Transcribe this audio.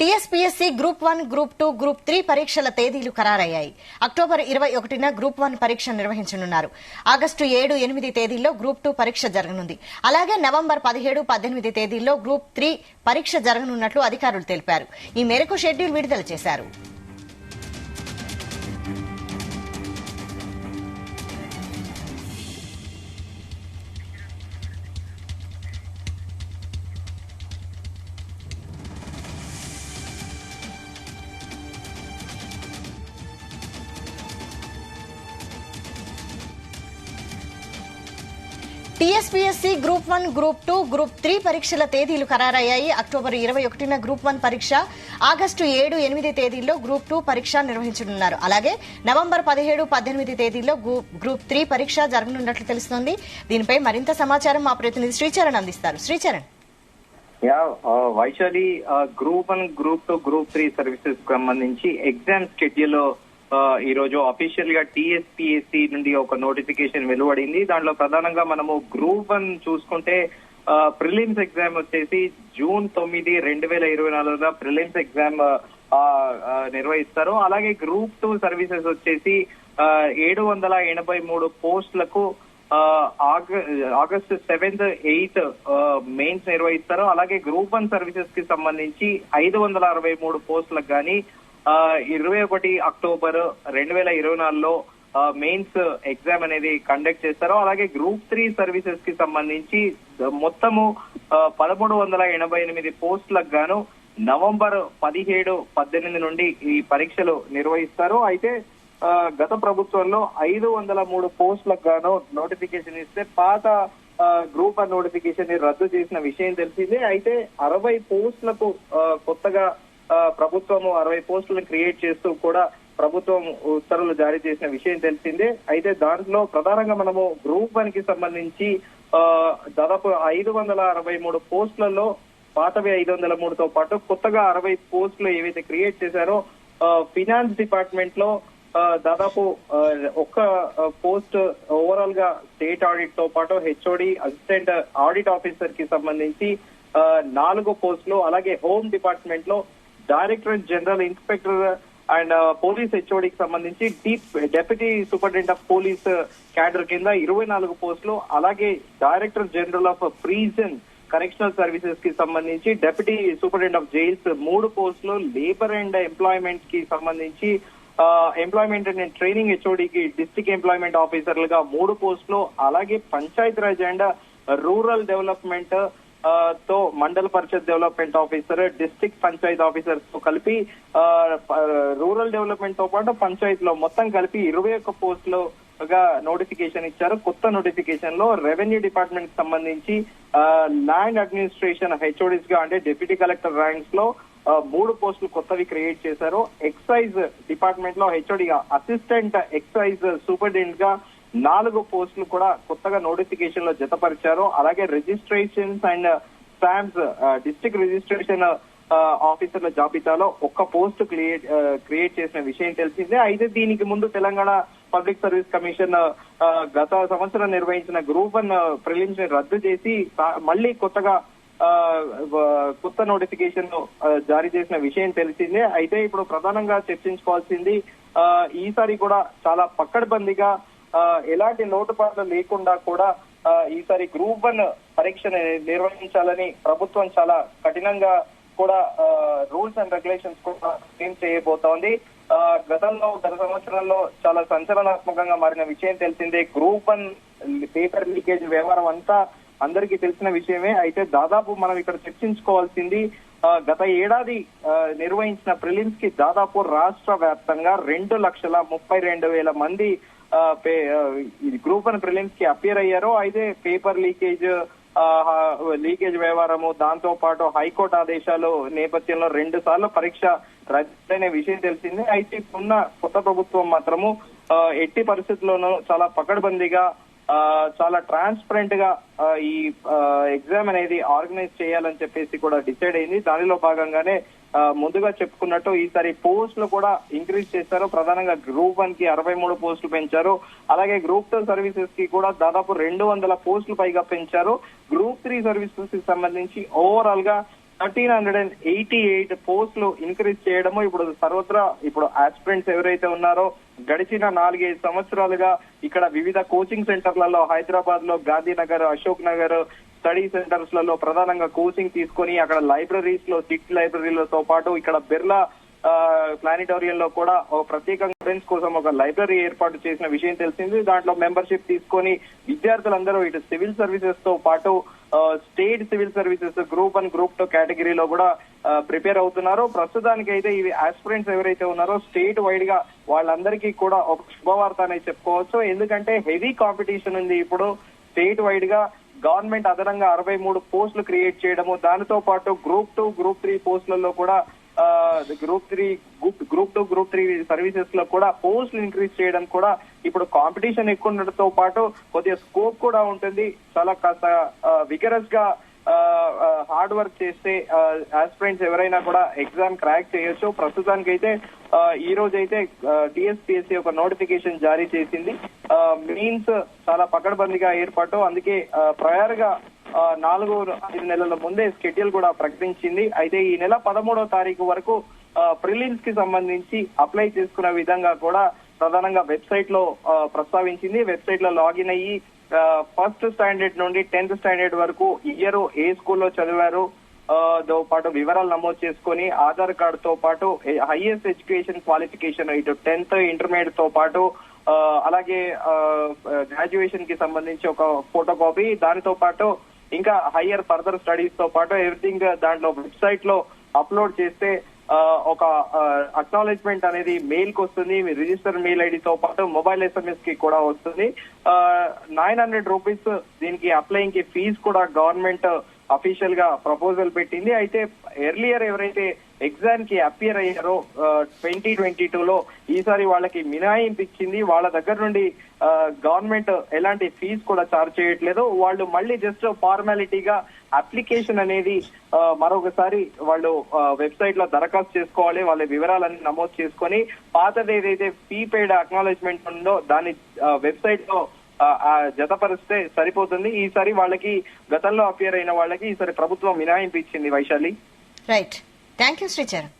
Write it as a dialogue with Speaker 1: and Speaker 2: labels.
Speaker 1: TSPSC group 1, group 2, group 3 పరీక్షల తేదీలు ఖరారయ్యాయి. October 21న group 1 పరీక్ష నిర్వహించనున్నారు. ఆగస్టు 7, 8 తేదీల్లో గ్రూప్ 2 పరీక్ష జరగనుంది. అలాగే నవంబర్ 17, 18 తేదీల్లో గ్రూప్ 3 పరీక్ష జరగనున్నట్లు అధికారులు తెలిపారు. ఈ మేరకు షెడ్యూల్ విడుదల చేశారు. టీఎస్పీఎస్సీ గ్రూప్ 1, గ్రూప్ 2, గ్రూప్ 3 పరీక్షల తేదీలు ఖరారయ్యాయి. అక్టోబర్ 21న గ్రూప్ 1 పరీక్ష, ఆగస్టు 7, 8 తేదీల్లో గ్రూప్ 2 పరీక్ష నిర్వహించనున్నారు. అలాగే నవంబర్ 17, 18 తేదీల్లో గ్రూప్ 3 పరీక్ష జరగనున్నట్లు తెలుస్తోంది. దీనిపై మరింత సమాచారం మా ప్రతినిధి శ్రీచరణ్ అందిస్తారు. Sricharan.
Speaker 2: Vaishali, group 1, group 2, group 3 services సంబంధించి ఎగ్జామ్ షెడ్యూల్ ఈ రోజు అఫీషియల్ గా టీఎస్పీఎస్సీ నుండి ఒక నోటిఫికేషన్ వెలువడింది. దాంట్లో ప్రధానంగా మనము గ్రూప్ 1 చూసుకుంటే ప్రిలిమ్స్ ఎగ్జామ్ వచ్చేసి జూన్ 9, 2024 ప్రిలిమ్స్ ఎగ్జామ్ నిర్వహిస్తారు. అలాగే గ్రూప్ 2 సర్వీసెస్ వచ్చేసి 783 పోస్టులకు ఆగస్టు 7, 8 మెయిన్స్ నిర్వహిస్తారు. అలాగే గ్రూప్ 1 సర్వీసెస్ కి సంబంధించి 563 పోస్టులకు గానీ 21 అక్టోబర్ 2024లో మెయిన్స్ ఎగ్జామ్ అనేది కండక్ట్ చేస్తారు. అలాగే గ్రూప్ 3 సర్వీసెస్ కి సంబంధించి మొత్తము 1388 పోస్టులకు గాను నవంబర్ 17, 18 నుండి ఈ పరీక్షలు నిర్వహిస్తారు. అయితే గత ప్రభుత్వంలో 503 పోస్టులకు గాను నోటిఫికేషన్ ఇస్తే పాత గ్రూప్ 1 నోటిఫికేషన్ ని రద్దు చేసిన విషయం తెలిసిందే. అయితే 60 పోస్టులకు కొత్తగా ప్రభుత్వము 60 పోస్టులను క్రియేట్ చేస్తూ కూడా ప్రభుత్వం ఉత్తర్వులు జారీ చేసిన విషయం తెలిసిందే. అయితే దాంట్లో ప్రధానంగా మనము గ్రూప్ 1 కి సంబంధించి దాదాపు 563 పోస్టులలో పాతవి 503తో పాటు కొత్తగా 60 పోస్టులు ఏవైతే క్రియేట్ చేశారో ఫినాన్స్ డిపార్ట్మెంట్ లో దాదాపు ఒక్క పోస్ట్ ఓవరాల్ గా స్టేట్ ఆడిట్ తో పాటు హెచ్ఓడి అసిస్టెంట్ ఆడిట్ ఆఫీసర్ కి సంబంధించి 4 పోస్టులు, అలాగే హోమ్ డిపార్ట్మెంట్ లో directorate general inspector and police హెచ్ఓడికి సంబంధించి deputy superintendent of police cadre కింద 24 పోస్టులు, అలాగే director general of prison correctional services కి సంబంధించి డెప్యూటీ సూపరింటెండెంట్ ఆఫ్ జైల్స్ 3 పోస్టులు, లేబర్ అండ్ ఎంప్లాయ్మెంట్ కి సంబంధించి ఎంప్లాయ్మెంట్ అండ్ ట్రైనింగ్ హెచ్ఓడికి డిస్ట్రిక్ట్ ఎంప్లాయ్మెంట్ ఆఫీసర్లుగా 3 పోస్టులు, అలాగే Panchayat Raj and rural development తో Mandal Parishad development officer, district panchayat officers తో కలిపి రూరల్ డెవలప్మెంట్ తో పాటు పంచాయత్ లో మొత్తం కలిపి 21 పోస్టులుగా నోటిఫికేషన్ ఇచ్చారు. కొత్త నోటిఫికేషన్ లో రెవెన్యూ డిపార్ట్మెంట్ కి సంబంధించి ల్యాండ్ అడ్మినిస్ట్రేషన్ హెచ్ఓడిస్ గా అంటే డిప్యూటీ కలెక్టర్ ర్యాంక్స్ లో 3 పోస్టులు కొత్తవి క్రియేట్ చేశారు. ఎక్సైజ్ డిపార్ట్మెంట్ లో హెచ్ఓడిగా అసిస్టెంట్ ఎక్సైజ్ సూపరింటెండెంట్ గా 4 పోస్టులు కూడా కొత్తగా నోటిఫికేషన్ లో జతపరిచారు. అలాగే registrations and stamps district registration ఆఫీసర్ల జాబితాలో 1 పోస్ట్ క్రియేట్ చేసిన విషయం తెలిసిందే. అయితే దీనికి ముందు తెలంగాణ పబ్లిక్ సర్వీస్ కమిషన్ గత సంవత్సరం నిర్వహించిన గ్రూప్ 1 ప్రిలిమ్స్ ని రద్దు చేసి మళ్లీ కొత్తగా కొత్త నోటిఫికేషన్ జారీ చేసిన విషయం తెలిసిందే. అయితే ఇప్పుడు ప్రధానంగా చర్చించుకోవాల్సింది ఈసారి కూడా చాలా పక్కడబందీగా ఎలాంటి లోటుపాట్లు లేకుండా కూడా ఈసారి గ్రూప్ 1 పరీక్ష నిర్వహించాలని ప్రభుత్వం చాలా కఠినంగా కూడా రూల్స్ అండ్ రెగ్యులేషన్స్ కూడా ఫ్రేమ్ చేయబోతోంది. గత సంవత్సరంలో చాలా సంచలనాత్మకంగా మారిన విషయం తెలిసిందే. గ్రూప్ 1 పేపర్ లీకేజ్ వ్యవహారం అంతా అందరికీ తెలిసిన విషయమే. అయితే దాదాపు మనం ఇక్కడ చర్చించుకోవాల్సింది గత ఏడాది నిర్వహించిన ప్రిలిమ్స్ కి దాదాపు రాష్ట్ర వ్యాప్తంగా 2,32,000 మంది గ్రూప్ 1 ప్రిలిమ్స్ కి అపియర్ అయ్యారు. అయితే పేపర్ లీకేజ్ వ్యవహారము, దాంతో పాటు హైకోర్టు ఆదేశాలు నేపథ్యంలో 2 సార్లు పరీక్ష రద్దయిన విషయం తెలిసింది. అయితే ఇప్పుడున్న కొత్త ప్రభుత్వం మాత్రము ఎట్టి పరిస్థితుల్లోనూ చాలా పకడ్బందీగా చాలా ట్రాన్స్పరెంట్ గా ఈ ఎగ్జామ్ అనేది ఆర్గనైజ్ చేయాలని చెప్పేసి కూడా డిసైడ్ అయింది. దానిలో భాగంగానే ముందుగా చెప్పుకున్నట్టు ఈసారి పోస్టులు కూడా ఇంక్రీజ్ చేశారు. ప్రధానంగా గ్రూప్ 1 కి 63 పోస్టులు పెంచారు. అలాగే గ్రూప్ 2 సర్వీసెస్ కి కూడా దాదాపు 200 పోస్టులు పైగా పెంచారు. గ్రూప్ 3 సర్వీసెస్ కి సంబంధించి ఓవరాల్ గా 1388 పోస్టులు ఇంక్రీజ్ చేయడము ఇప్పుడు సర్వత్రా ఇప్పుడు ఆస్పిరెంట్స్ ఎవరైతే ఉన్నారో గడిచిన 4-5 సంవత్సరాలుగా ఇక్కడ వివిధ కోచింగ్ సెంటర్లలో హైదరాబాద్ లో గాంధీనగర్, అశోక్ నగర్ స్టడీ సెంటర్స్ లలో ప్రధానంగా కోచింగ్ తీసుకొని అక్కడ లైబ్రరీస్ లో సిటీ లైబ్రరీలతో పాటు ఇక్కడ బిర్లా ప్లానిటోరియం లో కూడా ప్రత్యేకంగా స్టూడెంట్స్ కోసం ఒక లైబ్రరీ ఏర్పాటు చేసిన విషయం తెలిసింది. దాంట్లో మెంబర్షిప్ తీసుకొని విద్యార్థులందరూ ఇటు సివిల్ సర్వీసెస్ తో పాటు state civil services group 1, group 2 కేటగిరీలో కూడా ప్రిపేర్ అవుతున్నారు. ప్రస్తుతానికి అయితే ఇవి ఆస్పిరెంట్స్ ఎవరైతే ఉన్నారో స్టేట్ వైడ్ గా వాళ్ళందరికీ కూడా ఒక శుభవార్త అనేది చెప్పుకోవచ్చు. ఎందుకంటే హెవీ కాంపిటీషన్ ఉంది ఇప్పుడు స్టేట్ వైడ్ గా. గవర్నమెంట్ అదనంగా 63 పోస్టులు క్రియేట్ చేయడము, దానితో పాటు గ్రూప్ 2, గ్రూప్ 3 పోస్టులలో కూడా గ్రూప్ 2, గ్రూప్ 3 సర్వీసెస్ లో కూడా పోస్టులు ఇంక్రీజ్ చేయడం కూడా ఇప్పుడు కాంపిటీషన్ ఎక్కువ ఉండడంతో పాటు కొద్దిగా స్కోప్ కూడా ఉంటుంది. చాలా కాస్త విగరస్ గా హార్డ్ వర్క్ చేస్తే ఆస్పిరెంట్స్ ఎవరైనా కూడా ఎగ్జామ్ క్రాక్ చేయొచ్చు. ప్రస్తుతానికి అయితే ఈ రోజు అయితే టీఎస్పీఎస్సీ ఒక నోటిఫికేషన్ జారీ చేసింది. మీన్స్ చాలా పకడ్బందీగా ఏర్పాటు, అందుకే ప్రయర్ గా 4-5 నెలల ముందే షెడ్యూల్ కూడా ప్రకటించింది. అయితే ఈ నెల 13వ తారీఖు వరకు ప్రిలిమ్స్ కి సంబంధించి అప్లై చేసుకునే విధంగా కూడా ప్రధానంగా వెబ్సైట్ లో ప్రస్తావించింది. వెబ్సైట్ లో లాగిన్ అయ్యి ఫస్ట్ స్టాండర్డ్ నుండి 10th స్టాండర్డ్ వరకు ఇయర్ ఏ స్కూల్లో చదివారు తో పాటు వివరాలు నమోదు చేసుకొని ఆధార్ కార్డు తో పాటు హైయెస్ట్ ఎడ్యుకేషన్ క్వాలిఫికేషన్ ఇటు 10th, ఇంటర్మీడియట్ తో పాటు అలాగే గ్రాడ్యుయేషన్ కి సంబంధించి ఒక ఫోటో కాపీ, దానితో పాటు ఇంకా హయ్యర్ ఫర్దర్ స్టడీస్ తో పాటు ఎవ్రీథింగ్ దాంట్లో వెబ్సైట్ లో అప్లోడ్ చేస్తే ఒక అక్నాలెడ్జ్మెంట్ అనేది మెయిల్ కి వస్తుంది. మీ రిజిస్టర్ మెయిల్ ఐడితో పాటు మొబైల్ ఎస్ఎంఎస్ కి కూడా వస్తుంది. 900 రూపీస్ దీనికి అప్లైయింగ్ కి ఫీజు కూడా గవర్నమెంట్ అఫీషియల్ గా ప్రపోజల్ పెట్టింది. అయితే ఎర్లియర్ ఎవరైతే ఎగ్జామ్ కి అపియర్ అయ్యారో 2022లో ఈసారి వాళ్ళకి మినహాయింపు ఇచ్చింది. వాళ్ళ దగ్గర నుండి గవర్నమెంట్ ఎలాంటి ఫీజు కూడా చార్జ్ చేయట్లేదు. వాళ్ళు మళ్ళీ జస్ట్ ఫార్మాలిటీగా అప్లికేషన్ అనేది మరొకసారి వాళ్ళు వెబ్సైట్ లో దరఖాస్తు చేసుకోవాలి. వాళ్ళ వివరాలన్నీ నమోదు చేసుకొని పాతది ఏదైతే ఫీ పెయిడ్ అక్నాలెడ్జ్మెంట్ ఉందో దాన్ని వెబ్సైట్ లో జతపరిస్తే సరిపోతుంది. ఈసారి వాళ్ళకి గతంలో అపియర్ అయిన వాళ్ళకి ఈసారి ప్రభుత్వం మినహాయింపు ఇచ్చింది. Vaishali,
Speaker 1: right, thank you Sricharan.